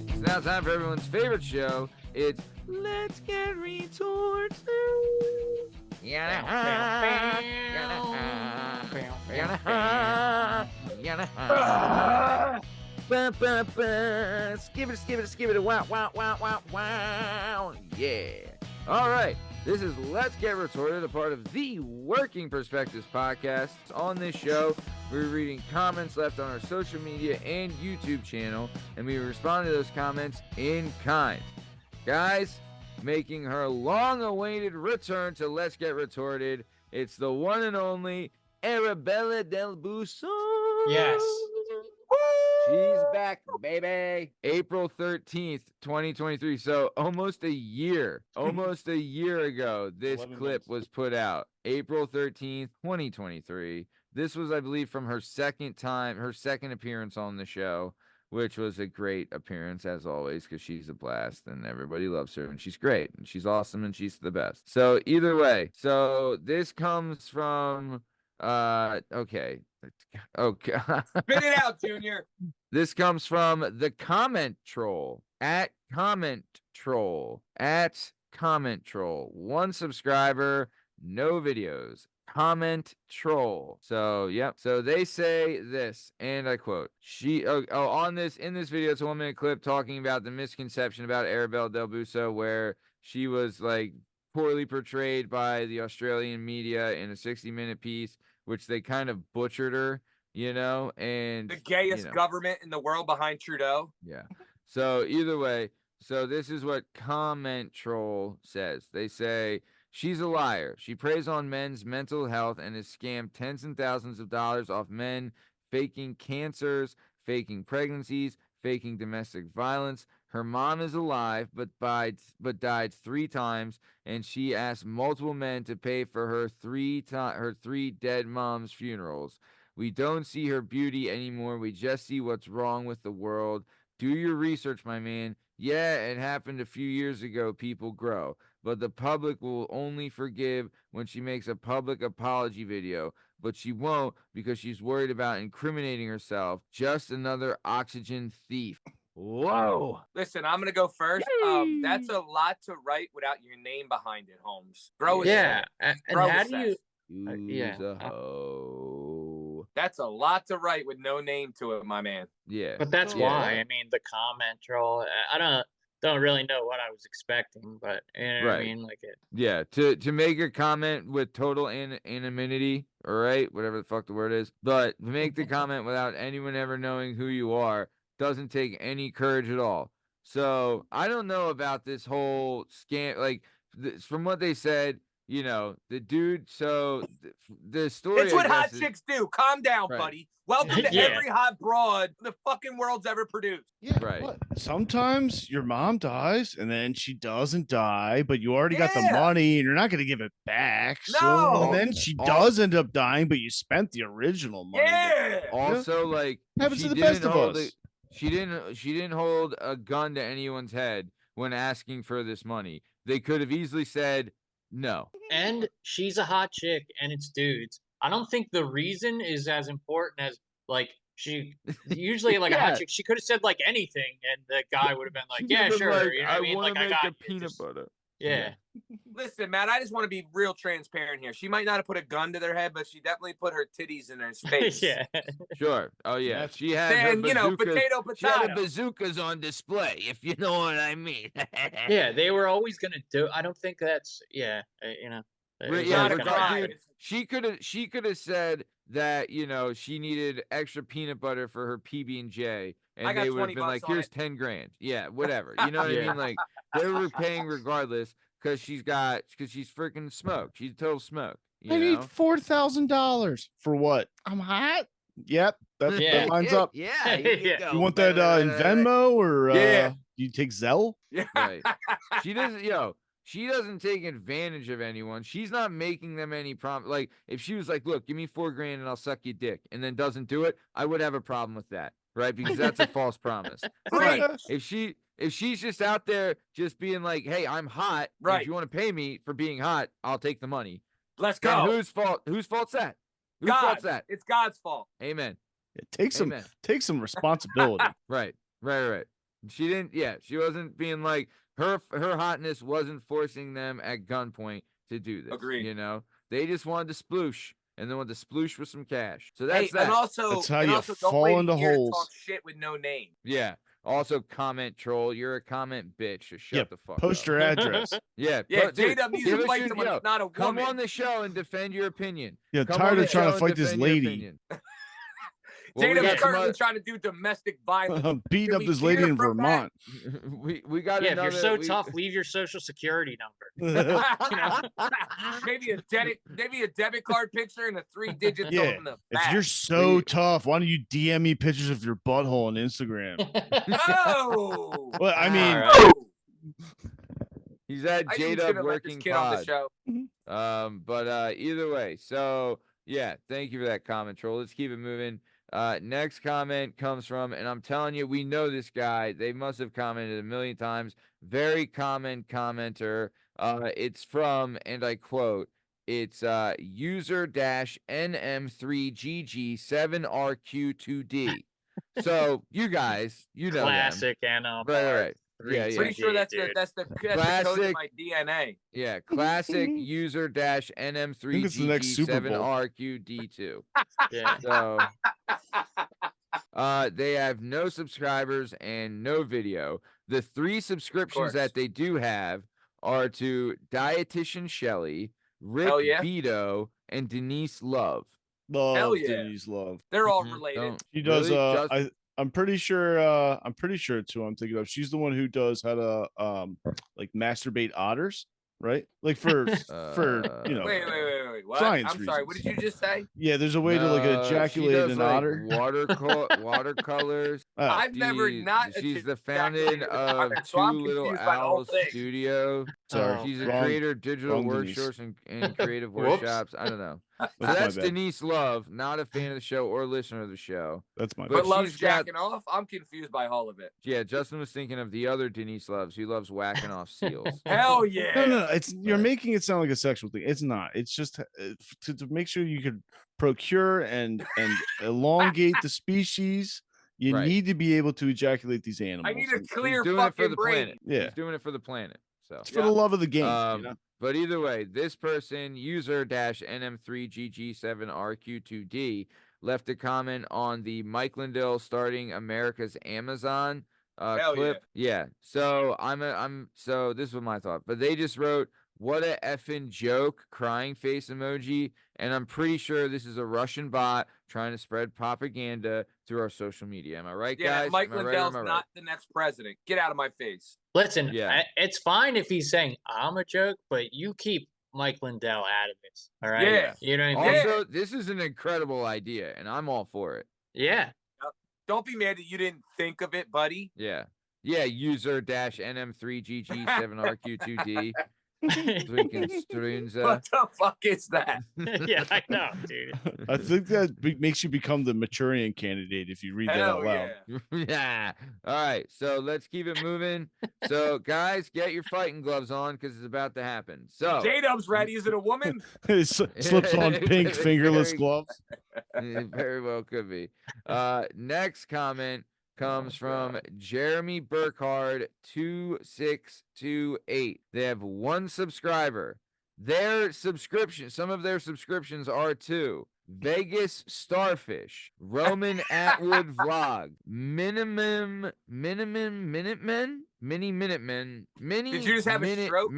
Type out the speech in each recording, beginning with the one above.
It's now time for everyone's favorite show. It's Let's Get Retorted. Skip it, wow, wow, wow, wow, wow. Yeah. All right. This is Let's Get Retorted, a part of the Working Perspectives podcast. On this show, we're reading comments left on our social media and YouTube channel, and we respond to those comments in kind. Guys, making her long-awaited return to Let's Get Retorted, it's the one and only Arabella Del Buso. Yes. She's back, baby. April 13th, 2023. So almost a year ago, this clip was put out. April 13th, 2023. This was, I believe, from her second appearance on the show, which was a great appearance, as always, because she's a blast and everybody loves her and she's great and she's awesome and she's the best. So either way, so this comes from, okay. Spit it out, Junior. This comes from the comment troll at comment troll. One subscriber, no videos. Comment troll. So, yep. So they say this, and I quote, in this video, it's a 1 minute clip talking about the misconception about Arabella Del Buso, where she was like poorly portrayed by the Australian media in a 60-minute piece, which they kind of butchered her, and the gayest government in the world behind Trudeau. Yeah. So either way, so this is what comment troll says. They say, she's a liar. She preys on men's mental health and has scammed tens and thousands of dollars off men, faking cancers, faking pregnancies, faking domestic violence. Her mom is alive, but died 3 times, and she asked multiple men to pay for her 3 dead mom's funerals. We don't see her beauty anymore. We just see what's wrong with the world. Do your research, my man. Yeah, it happened a few years ago. People grow. But the public will only forgive when she makes a public apology video. But she won't because she's worried about incriminating herself. Just another oxygen thief. Whoa. Listen, I'm going to go first. That's a lot to write without your name behind it, Holmes. Yeah. And how do you... Use a hoe. That's a lot to write with no name to it, my man. Yeah. But that's why. I mean, the comment troll, I don't really know what I was expecting, but you know what I mean? Like it. Yeah, to make a comment with total anonymity, all right, whatever the fuck the word is, but to make the comment without anyone ever knowing who you are doesn't take any courage at all. So I don't know about this whole scam. Like, from what they said, the dude. So the story. It's what hot chicks do. Calm down, buddy. Welcome to every hot broad the fucking world's ever produced. Yeah, right. But sometimes your mom dies and then she doesn't die, but you already got the money and you're not going to give it back. No. So and then she does end up dying, but you spent the original money. Yeah. Also, like, happens to the best of us. She didn't hold a gun to anyone's head when asking for this money. They could have easily said no. And she's a hot chick and it's dudes. I don't think the reason is as important as, like, she usually, like, a hot chick, she could have said, like, anything, and the guy would have been like, yeah, sure. Like, you know what I mean? Like, I got peanut butter. Yeah. Listen, Matt, I just want to be real transparent here. She might not have put a gun to their head, but she definitely put her titties in their face. Yeah. Sure. Oh, yeah. She had potato. She had bazookas on display, if you know what I mean. Yeah, they were always going to do. I don't think that's, She could have said that, she needed extra peanut butter for her PB&J, and they would have been like, here's 10 grand. Yeah, whatever. You know what I mean? Like, they were paying regardless because she's freaking smoke. She's total smoke. I need $4,000 for what? I'm hot. Yep, that lines up. Yeah, you want that in Venmo or do you take Zelle? Yeah, right. She doesn't take advantage of anyone. She's not making them any promise. Like, if she was like, look, give me $4 grand and I'll suck your dick, and then doesn't do it, I would have a problem with that, right? Because that's a false promise. But if she's just out there just being like, hey, I'm hot. Right. If you want to pay me for being hot, I'll take the money. Let's go. And whose fault's that? Whose fault's that? It's God's fault. Amen. Take some responsibility. Right. She didn't. Yeah, she wasn't being like her hotness wasn't forcing them at gunpoint to do this. Agreed. You know, they just wanted to sploosh, and they wanted to sploosh with some cash. So Hey, that's that. and also, That's how and you also don't fall wait into a year to holes. talk shit with no name. Yeah. Also, comment troll. You're a comment bitch. Just shut Yep, the fuck post up. your address. Yeah, Yeah, dude, JDub needs give to us fight your- someone yo, that's not a come woman. on the show and defend your opinion. Yeah, Come tired on of the trying show to and fight this defend your lady. opinion. Well, we JDub's got some currently other- trying to do domestic violence. I'm beating Can up we this lady hear in from that? Vermont. we got Yeah, if another. you're so we- tough, leave your social security number. maybe a debit card picture and a 3 digits Yeah, on the if back. you're so We- tough, why don't you DM me pictures of your butthole on Instagram? Oh, Well, I mean, All right. He's at I knew we JDub shouldn't let this working kid on the pod. show. But either way, so yeah, thank you for that comment, troll. Let's keep it moving. Next comment comes from, and I'm telling you, we know this guy. They must have commented a million times. Very common commenter. It's from, and I quote, it's user NM3GG7RQ2D. So you guys, you know them. Classic NM. Right. Yeah, Pretty sure that's dude. the code in Classic. my DNA. Yeah, classic user dash it's the next Super Bowl. NM3GG7RQD2. Yeah. So they have no subscribers and no video. The 3 subscriptions that they do have are to Dietitian Shelly, Rick Hell yeah. Beto, and Denise Love. Hell Love yeah. Denise Love. They're all Mhm. related. Don't She does. really, I'm pretty sure. It's who I'm thinking of. She's the one who does how to like masturbate otters, right? Like for you know. Wait. What? Science I'm sorry. What did reasons. you just say? Yeah, there's a way to like No, ejaculate she does, an like, otter. watercolors. I've never not. She's the founder ejaculated an of otter, so I'm Two Little confused by the whole Owls thing. Studio. Sorry, She's a wrong- creator of digital wrong Denise. workshops and creative Whoops. workshops. I don't know. So That's my that's bad. Denise Love, not a fan of the show or listener of the show. That's my But But bad. loves she's got- jacking off. I'm confused by all of it. Yeah, Justin was thinking of the other Denise Loves who loves whacking off seals. Hell yeah. No. It's you're Right. making it sound like a sexual thing. It's not. It's just to make sure you could procure and elongate the species. You Right. need to be able to ejaculate these animals. I need a And clear He's doing it for fucking the brain. planet. Yeah. He's doing it for the planet. So it's for the love of the game. You know? But either way, this person, user NM3GG7RQ2D, left a comment on the Mike Lindell starting America's Amazon Hell clip. Yeah. So so this was my thought. But they just wrote, "What a effing joke," crying face emoji. And I'm pretty sure this is a Russian bot trying to spread propaganda through our social media. Am I right, Yeah, guys? Mike Am I right or Lindell's am I right? not the next president. Get out of my face. Listen, Yeah. it's fine if he's saying I'm a joke, but you keep Mike Lindell out of this. All right. Yeah. You know what I mean? Also, this is an incredible idea, and I'm all for it. Yeah. Don't be mad that you didn't think of it, buddy. Yeah. Yeah, user NM3GG7RQ2D. Drinking Strunza. What the fuck is that? Yeah, I know, dude. I think that makes you become the Maturian candidate if you read that Hell out loud. yeah. Yeah. All right. So let's keep it moving. So, guys, get your fighting gloves on because it's about to happen. So, JDub's ready. Is it a woman? It slips on pink fingerless Very- gloves. it very well could be. Next comment comes from Jeremy Burkhard 2628. They have 1 subscriber. Their subscription, some of their subscriptions are to Vegas Starfish, Roman Atwood Vlog, Minutemen, Mini Did you just have a stroke?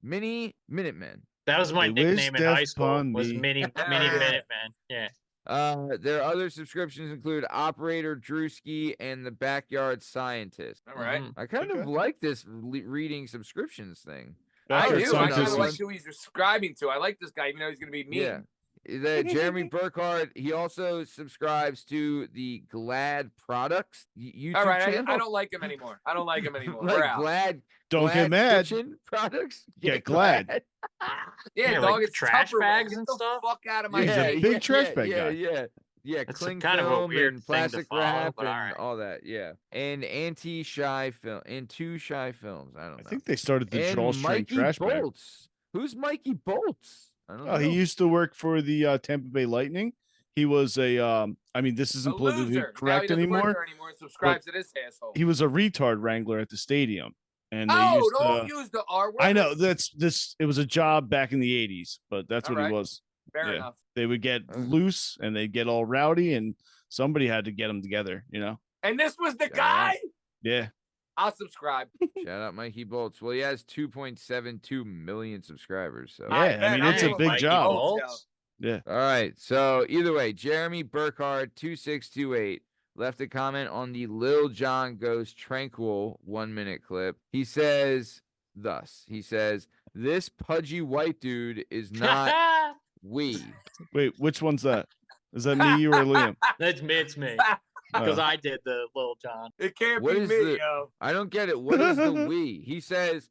Mini Minutemen. That was my They wish nickname in high death school. upon Was me. Mini Yeah. Minuteman. Yeah. Their other subscriptions include Operator Drewski and the Backyard Scientist. All right. Mhm. I kind of Okay. like this reading subscriptions thing. I Backyard do. I Scientist kind of is- like who he's subscribing to. I like this guy, even though he's going to be mean. Yeah. The Jeremy Burkhard, he also subscribes to the Glad Products YouTube All right. channel. I don't like him anymore. I don't like him anymore. like We're out. Glad. Don't Glad get mad. Kitchen Products. Get Glad. Yeah, Yeah, dog. like It's trash Tupperware. bags Get and the stuff? fuck out of my He's a face. big trash bag yeah, guy. Yeah, That's cling kind of a film weird and thing to plastic follow, wrap but and alright. all that. Yeah, and anti-shy film and 2 shy films. I don't know. I think they started the and drawstring Mikey trash bag. Bolts. Who's Mikey Bolts? I don't know. Oh, he used to work for the Tampa Bay Lightning, he was a I mean, this isn't A politically loser. Now he correct doesn't work anymore. there anymore and subscribes to this asshole. He was a retard wrangler at the stadium, and they Oh, used don't to. use the R word. I know that's this. It was a job back in the '80s, but that's All what he right. was. Fair enough. They would get loose and they'd get all rowdy, and somebody had to get them together. And this was the Shout guy? out. Yeah. I'll subscribe. Shout out Mikey Bolts. Well, he has 2.72 million subscribers. So Yeah, I mean, it's a Dang, big Mikey job. Bolts. Yeah. all right. So either way, Jeremy Burkhardt 2628 left a comment on the Lil Jon Goes Tranquil 1-minute clip. He says thus. He says, "This pudgy white dude is not we." Wait, which one's that? Is that me, you, or Liam? It's me. Because I did the Lil Jon. It can't What be is me, the- yo. I don't get it. What is the we? He says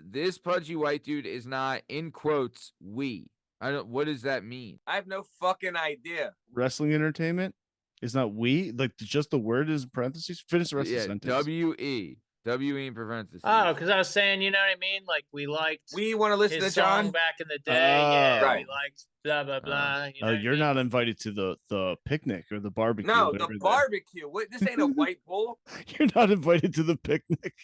this pudgy white dude is not, in quotes, we. I don't. What does that mean? I have no fucking idea. Wrestling entertainment is not we. Like just the word is in parentheses. Finish the rest of the Yeah, sentence. W-E in parentheses. Oh, because I was saying, you know what I mean? Like, we liked We want to listen his to John. song back in the day. Yeah, Right. we liked blah, blah, blah. You know Oh, what I you're mean? not invited to the picnic or the barbecue. No, whatever the that- barbecue. What? This ain't a white bull. You're not invited to the picnic.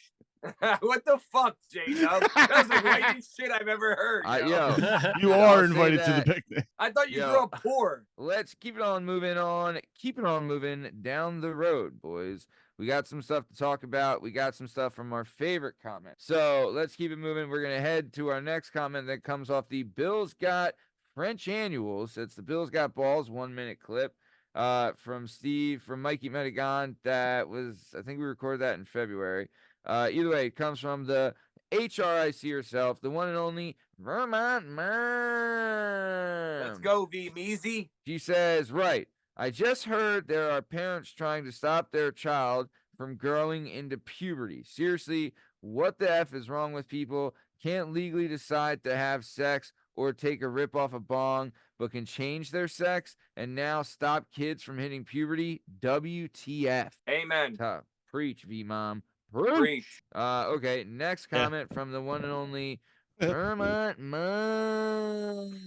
What the fuck, JDub? That's the whitest shit I've ever heard. Yo. You I'll are say invited to the that. picnic. I thought you Yo. grew up poor. Let's keep it on moving on. Keep it on moving down the road, boys. We got some stuff to talk about. We got some stuff from our favorite comment. So let's keep it moving. We're going to head to our next comment that comes off the Bills Got French Annuals. It's the Bills Got Balls 1-minute clip from Mikey Medigon. That was, I think we recorded that in February. Either way, it comes from the HRIC herself, the one and only Vermont Mom. Let's go, V Measy. She says, right, I just heard there are parents trying to stop their child from growing into puberty. Seriously, what the F is wrong with people? Can't legally decide to have sex or take a rip off a bong, but can change their sex and now stop kids from hitting puberty? WTF. Amen. Tough. Preach, V-Mom. Preach. Okay, next Yeah. comment from the one and only Vermont Mom.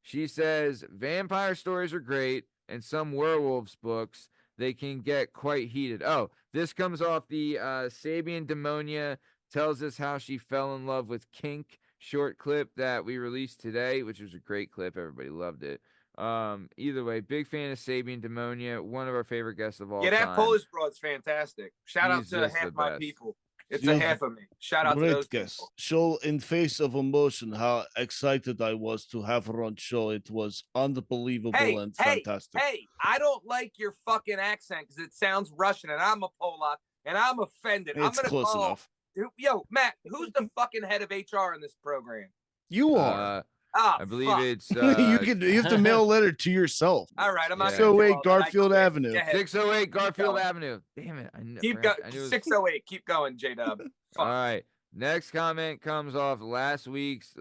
She says, vampire stories are great, and some werewolves books, they can get quite heated. Oh, this comes off the Sabian Demonia tells us how she fell in love with kink short clip that we released today, which was a great clip. Everybody loved it. Either way, big fan of Sabian Demonia, one of our favorite guests of all Yeah, time. that Polish broad's fantastic. Shout out He's to just half the my best. people. It's Yeah. a half of me. Shout out to those Great guess. people. Show in face of emotion how excited I was to have her on show. It was unbelievable and fantastic. Hey, I don't like your fucking accent because it sounds Russian, and I'm a Polak, and I'm offended. I'm It's gonna close call. enough. Yo, Matt, who's the fucking head of HR in this program? You are. Ah, I believe fuck. it's you have to mail a letter to yourself. All right, I'm not Yeah. gonna do 608 all that. I Garfield quit. Avenue. Go ahead. 608 Garfield going. Avenue. Damn it. Keep going. going. 608. Keep going, JDub. All right. Next comment comes off last week's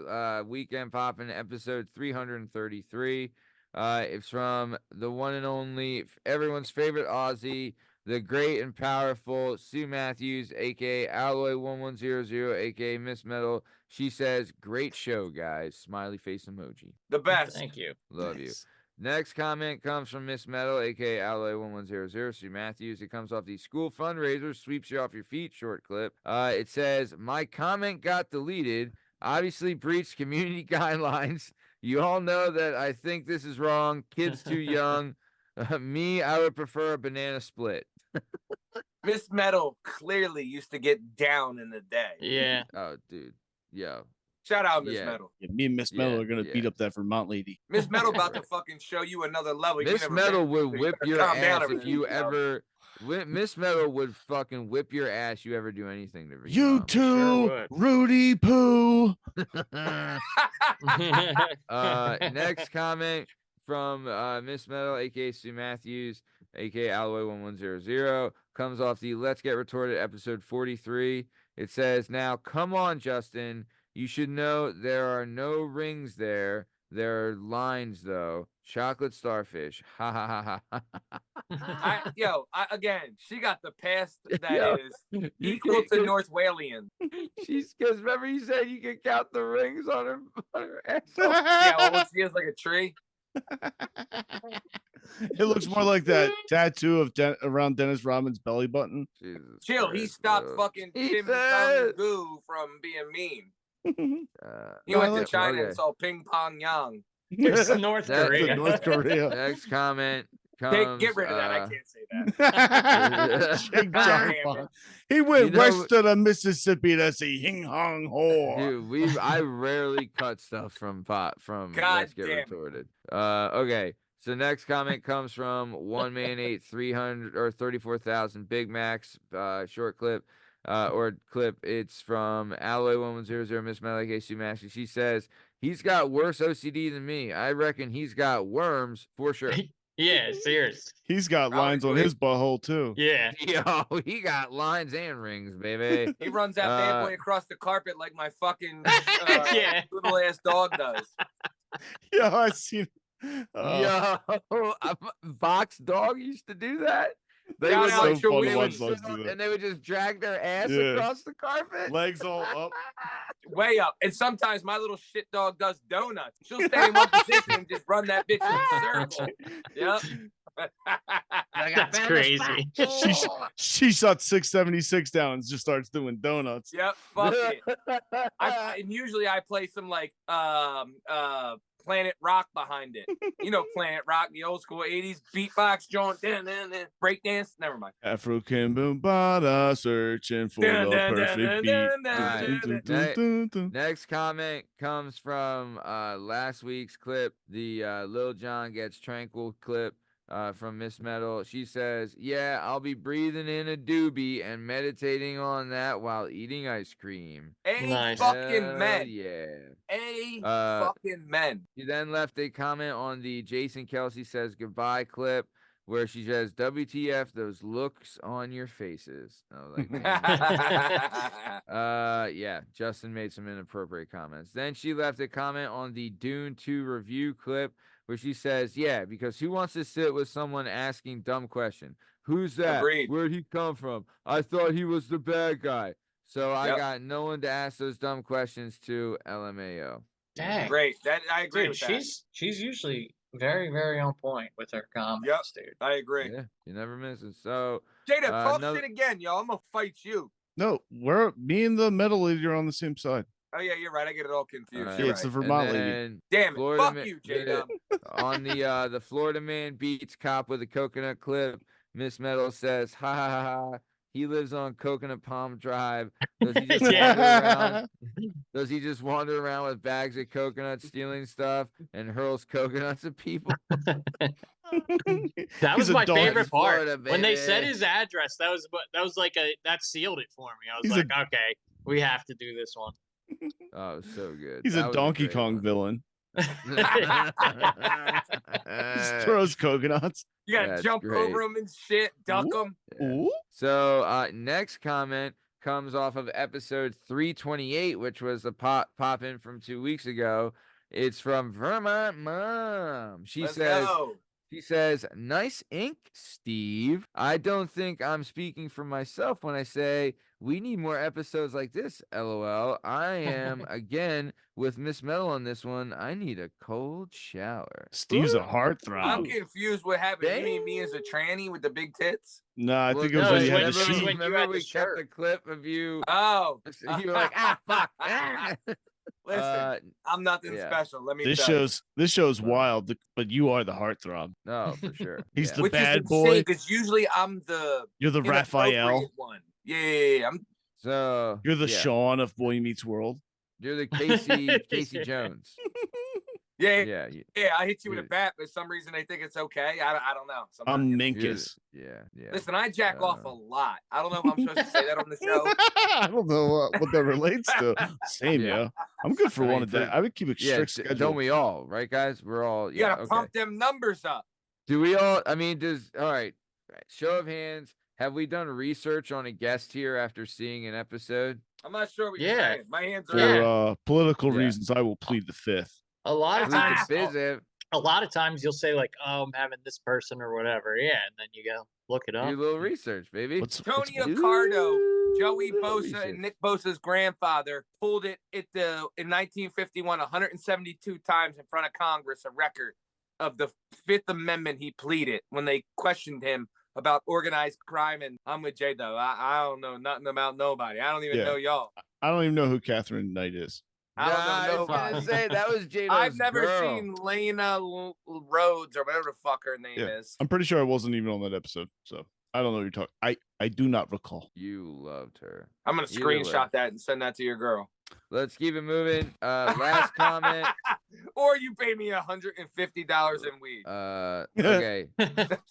Weekend Poppin' episode 333. It's from the one and only, everyone's favorite Aussie, the great and powerful Sue Matthews, aka Alloy1100, aka Miss Metal. She says, great show, guys. Smiley face emoji. The best. Thank you. Love you. Nice. Next comment comes from Miss Metal, aka Alloy1100, Sue Matthews. It comes off the school fundraiser, sweeps you off your feet short clip. It says, my comment got deleted, obviously breached community guidelines. You all know that I think this is wrong. Kids too young. Me, I would prefer a banana split. Miss Metal clearly used to get down in the day. Yeah. Oh, dude. Yo. Shout out, Miss Yeah. Metal. Yeah, me and Miss Metal Yeah, are gonna beat yeah. up that Vermont lady. Miss Metal about to fucking show you another level. You Miss never Metal been, would so you whip better your calm down ass over if there, you know? ever. Miss Metal would fucking whip your ass. You ever do anything to her? You too, would. Rudy Poo. Next comment from Miss Metal, aka Sue Matthews, aka Alloy1100, comes off the Let's Get Retorted episode 43. It says, now come on, Justin. You should know there are no rings there. There are lines though. Chocolate starfish. Ha ha ha ha. Again, she got the past that Yo. is equal to North Walian. She's because remember you said you could count the rings on her asshole. Yeah, well, she is like a tree. It looks more like that tattoo of around Dennis Rodman's belly button. Jesus Chill. He Christ, stopped bro. fucking He Tim said- Goo from being mean. Uh, He went to like- China okay. and saw Ping Pong Yang. It's North That- Korea. North Korea. Next comment comes. Get rid of that. I can't say that. Jake John Damn Fong. it. He went You know- west of the Mississippi to see Hing Hong Ho. Dude, I rarely cut stuff from God Let's Get damn it. Retorted. Okay. So next comment comes from one man ate 300 or 34,000 Big Macs, short clip, or clip. It's from Alloy1100 Miss Malak Sue Maxi. She says he's got worse OCD than me. I reckon he's got worms for sure. Yeah, serious. He's got lines on Probably. his butthole too. Yeah. Yo, he got lines and rings, baby. He runs that bad boy across the carpet like my fucking Yeah. little ass dog does. Yeah, I seen. Yo, Vox dog used to do that. They Shout would out like, to they Wee would Wee. sit on- and they would just drag their ass Yeah. across the carpet. Legs all up. Way up. And sometimes my little shit dog does donuts. She'll stay in one position and just run that bitch in a circle. Yep. That's crazy. She shot 676 down and just starts doing donuts. Yep. Fuck it. And usually I play some like Planet Rock behind it. You know Planet Rock, the old school 80s beatbox joint, break dance. Never mind. Afro Kimbada searching for Dun, the dun, perfect dun, beat. dun, dun, Next comment comes from last week's clip, the Lil Jon Gets Tranquil clip from Miss Metal. She says, yeah, I'll be breathing in a doobie and meditating on that while eating ice cream. Nice. Fucking Hell men. yeah. Fucking men. She then left a comment on the Jason Kelsey Says Goodbye clip where she says, WTF, those looks on your faces. I was like, damn. Yeah, Justin made some inappropriate comments. Then she left a comment on the Dune 2 review clip where she says, yeah, because who wants to sit with someone asking dumb question? Who's that? Agreed. Where'd he come from? I thought he was the bad guy. So I Yep. got no one to ask those dumb questions to, LMAO. Dang. Great. That I agree Dude, with that. she's usually very, very on point with her comments, dude. I agree. Yeah, you never miss it. So JDub, talk another- shit again, yo. I'm gonna fight you. No, me and the metal lady are on the same side. Oh yeah, you're right. I get it all confused. Alright. You're Yeah, it's the right. Vermont lady. then Damn it. Florida Fuck man- you, yeah. JDub. on the Florida man beats cop with a coconut clip. Miss Metal says, ha ha ha ha. He lives on Coconut Palm Drive. Does he just Yeah. wander around? Does he just wander around with bags of coconuts, stealing stuff, and hurls coconuts at people? That He's was a my dog. favorite part. Florida, When they said baby. his address, that was like that sealed it for me. I was He's like, okay, we have to do this one. Oh, it was so good. He's That a was Donkey great Kong one. villain. Just throws coconuts. You gotta That's jump great. over them and shit, duck Ooh. them. Yeah. Ooh. So next comment comes off of episode 328, which was the pop in from 2 weeks ago. It's from Vermont Mom. She Let's says, go. nice ink, Steve. I don't think I'm speaking for myself when I say we need more episodes like this, LOL. I am, again, with Miss Metal on this one. I need a cold shower. Steve's a I'm heartthrob. confused what happened. You mean me as a tranny with the big tits? No, I Well, think it was no, when it's you had when- the it's sheet. when you Remember had the we kept shirt. the clip of you. Oh. You were like, ah, fuck. ah." Listen, I'm nothing yeah. special. Let me This tell you. show's wild, but you are the heartthrob. No, for sure. He's yeah. the Which bad is boy. because usually I'm the You're the Raphael. inappropriate one. Yeah. So You're the yeah. Sean of Boy Meets World. You're the Casey Jones. Yeah. Yeah. I hit you with a Dude. bat, but for some reason they think it's okay. I don't know. I'm Sometimes, You're Minkus. Yeah. Listen, I jack off a lot. I don't know if I'm supposed to say that on the show. I don't know what that relates to. Same, Yeah. yeah. I'm good for I one mean, of that. I would keep a Yeah, strict schedule. don't we all, right, guys? We're all. You Yeah. gotta Okay. pump them numbers up. Do we all? I mean, all right. Show of hands. Have we done research on a guest here after seeing an episode? I'm not sure what you're Yeah. saying. My hands For are up. political Yeah. reasons, I will plead the fifth. A lot of Plead the times, fifth. a lot of times you'll say like, "Oh, I'm having this person or whatever." Yeah, and then you go look it Do up. a little research, baby. What's Tony what's- Accardo, Joey Ooh, Bosa, research. and Nick Bosa's grandfather pulled it in 1951 172 times in front of Congress, a record. of the Fifth Amendment he pleaded when they questioned him about organized crime. And I'm with JDub. I don't know nothing about nobody. I don't even know y'all. I don't even know who Catherine Knight is. I don't know I was nobody. gonna say that was J-Dub's I've never girl. seen Lena Rhodes or whatever the fuck her name is. I'm pretty sure I wasn't even on that episode, so I don't know what you're talking. I do not recall. You loved her. I'm gonna Either way. screenshot that and send that to your girl. Let's keep it moving. Last comment. Or you pay me $150 in weed. Okay.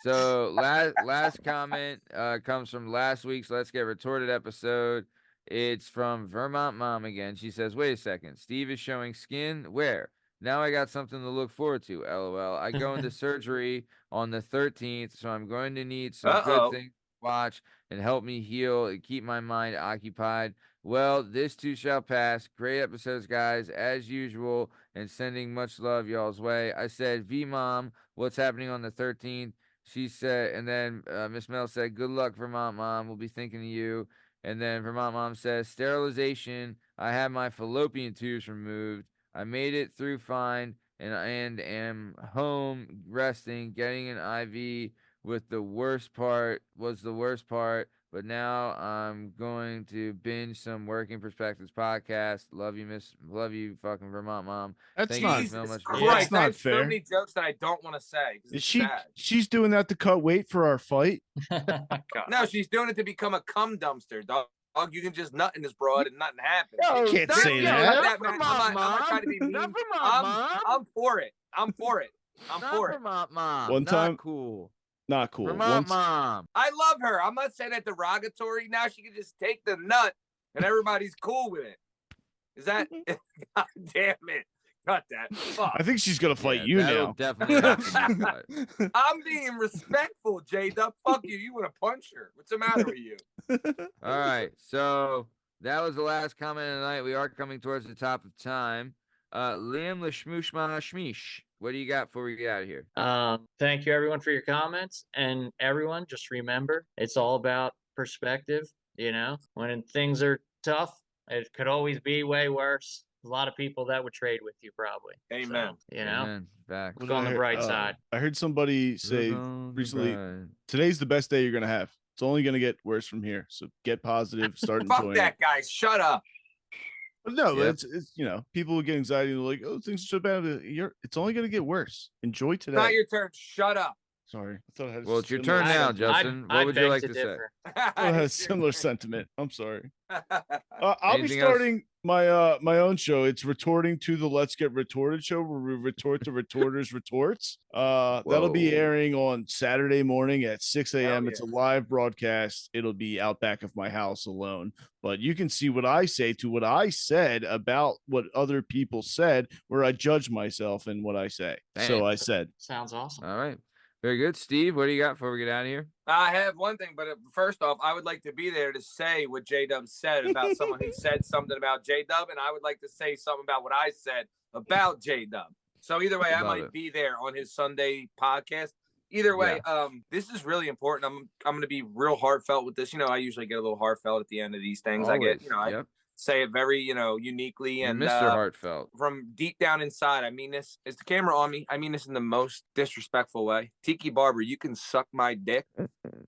So last comment comes from last week's Let's Get Retorted episode. It's from Vermont Mom again. She says, "Wait a second. Steve is showing skin? Where? Now I got something to look forward to. LOL. I go into surgery on the 13th, so I'm going to need some good things to watch and help me heal and keep my mind occupied. Well, this too shall pass. Great episodes, guys, as usual, and sending much love y'all's way." I said, "V Mom, what's happening on the 13th?" She said, and then Miss Mel said, "Good luck, Vermont Mom. We'll be thinking of you." And then Vermont Mom says, "Sterilization. I had my fallopian tubes removed. I made it through fine and am home resting, getting an IV with the worst part, but now I'm going to binge some Working Perspectives podcast. Love you, fucking Vermont Mom." That's Thank not. you so much for That's not I have fair. so many jokes that I don't want to say. Is she's doing that to cut weight for our fight? No, she's doing it to become a cum dumpster, dog. You can just nut in this broad and nothing happens. You can't say that. I'm not trying to be mean. I'm for it. I'm for it. Vermont Mom. One time- Not cool. Not cool. Vermont Mom. I love her. I'm not saying that derogatory. Now she can just take the nut and everybody's cool with it. Is that? God damn it. Cut that. Fuck. I think she's gonna fight you that'll now. Definitely have to be cut. I'm being respectful, JDub. Fuck you. You want to punch her? What's the matter with you? All right, so that was the last comment of the night. We are coming towards the top of time. Liam Lashmushma Shmish, what do you got before we get out of here? Thank you everyone for your comments, and everyone just remember it's all about perspective. You know, when things are tough, it could always be way worse. A lot of people that would trade with you probably. Amen. So, you know, Amen. Back. look on the bright side. I heard somebody say recently, today's the best day you're gonna have. It's only gonna get worse from here. So get positive, start Fuck enjoying that it. guy. Shut up. But no, Yep. it's you know, people will get anxiety and they're like, oh, things are so bad. It's only gonna get worse. Enjoy today. Not your turn. Shut up. Sorry, I thought I had. Well, it's your turn now, Justin. What would you like to say? I had a similar sentiment. I'm sorry. I'll be Anything starting my my own show. It's retorting to the Let's Get Retorted show, where we retort the retorters' retorts. That'll be Whoa. airing on Saturday morning at 6 a.m. Hell It's a live broadcast. It'll be out back of my house alone, but you can see what I say to what I said about what other people said, where I judge myself and what I say. Damn. So I said, Sounds awesome. All right. Very good. Steve, what do you got before we get out of here? I have one thing, but first off, I would like to be there to say what JDub said about someone who said something about JDub, and I would like to say something about what I said about JDub. So either way, I Love might it. be there on his Sunday podcast. Either way, this is really important. I'm going to be real heartfelt with this. You know, I usually get a little heartfelt at the end of these things. I get, you know, I say it very, you know, uniquely and Mr. Heartfelt. from deep down inside. I mean this. Is the camera on me? I mean this in the most disrespectful way. Tiki Barber, you can suck my dick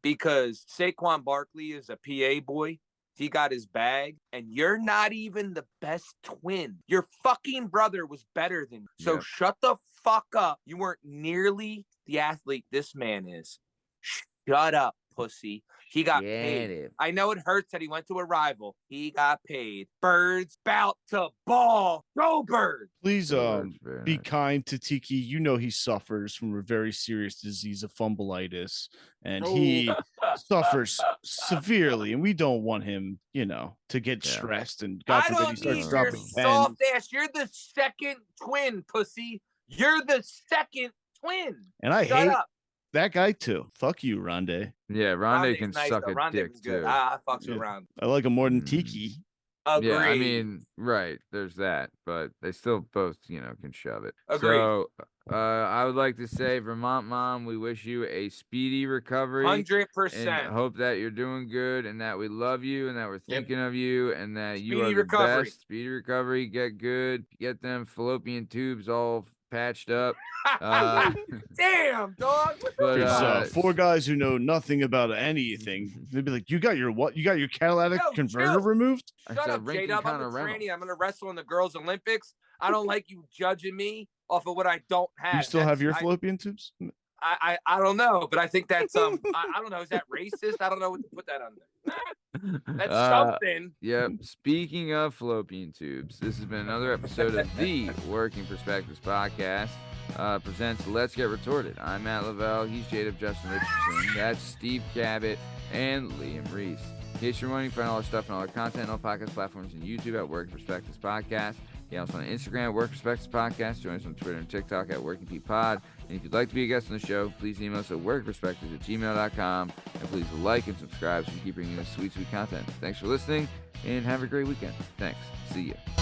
because Saquon Barkley is a PA boy. He got his bag, and you're not even the best twin. Your fucking brother was better than you. So shut the fuck up. You weren't nearly the athlete this man is. Shut up, pussy. He got paid. I know it hurts that he went to a rival. He got paid. Birds bout to ball. Go Birds. please Very be nice. kind to Tiki. You know he suffers from a very serious disease of fumbleitis, and he suffers severely, and we don't want him, you know, to get Yeah. stressed and God I forbid he don't starts need your dropping soft pens. ass. You're the second twin, pussy. You're the second twin. And I Shut hate up. that guy too. Fuck you, Rondé. Yeah, Rondé Rondé's can nice, suck though. a Rondé dick was good. too. I fucks with Yeah. Rondé. I like him more than Mm. Tiki. Agreed. Yeah, I mean, right. There's that, but they still both, you know, can shove it. Agreed. So, I would like to say, Vermont Mom, we wish you a speedy recovery. 100%. And hope that you're doing good and that we love you and that we're thinking of you and that you are Speedy the recovery. best. Speedy recovery. Get good. Get them fallopian tubes all patched up. Damn, dog. What the But, There's 4 guys who know nothing about anything. They'd be like, "You got your what? You got your catalytic Yo, converter chill. removed?" It's Shut a up, Rankin JDub. I'm Connor a rental. tranny. I'm gonna wrestle in the girls' Olympics. I don't like you judging me off of what I don't have. You still have That's- your I- fallopian tubes? I don't know, but I think that's I don't know. Is that racist? I don't know what to put that under. That's something. Yep. Speaking of fallopian tubes, this has been another episode of the Working Perspectives Podcast. Presents Let's Get Retorted. I'm Matt Lavelle. He's JDub Justin Richardson. That's Steve Cabot and Liam Reese. In case you're wondering, find all our stuff and all our content on all podcast platforms and YouTube at Working Perspectives Podcast. Yeah, also on Instagram at Working Perspectives Podcast. Join us on Twitter and TikTok at Working P Pod. And if you'd like to be a guest on the show, please email us at workperspectives@gmail.com. And please like and subscribe so we keep bringing you sweet, sweet content. Thanks for listening and have a great weekend. Thanks. See ya.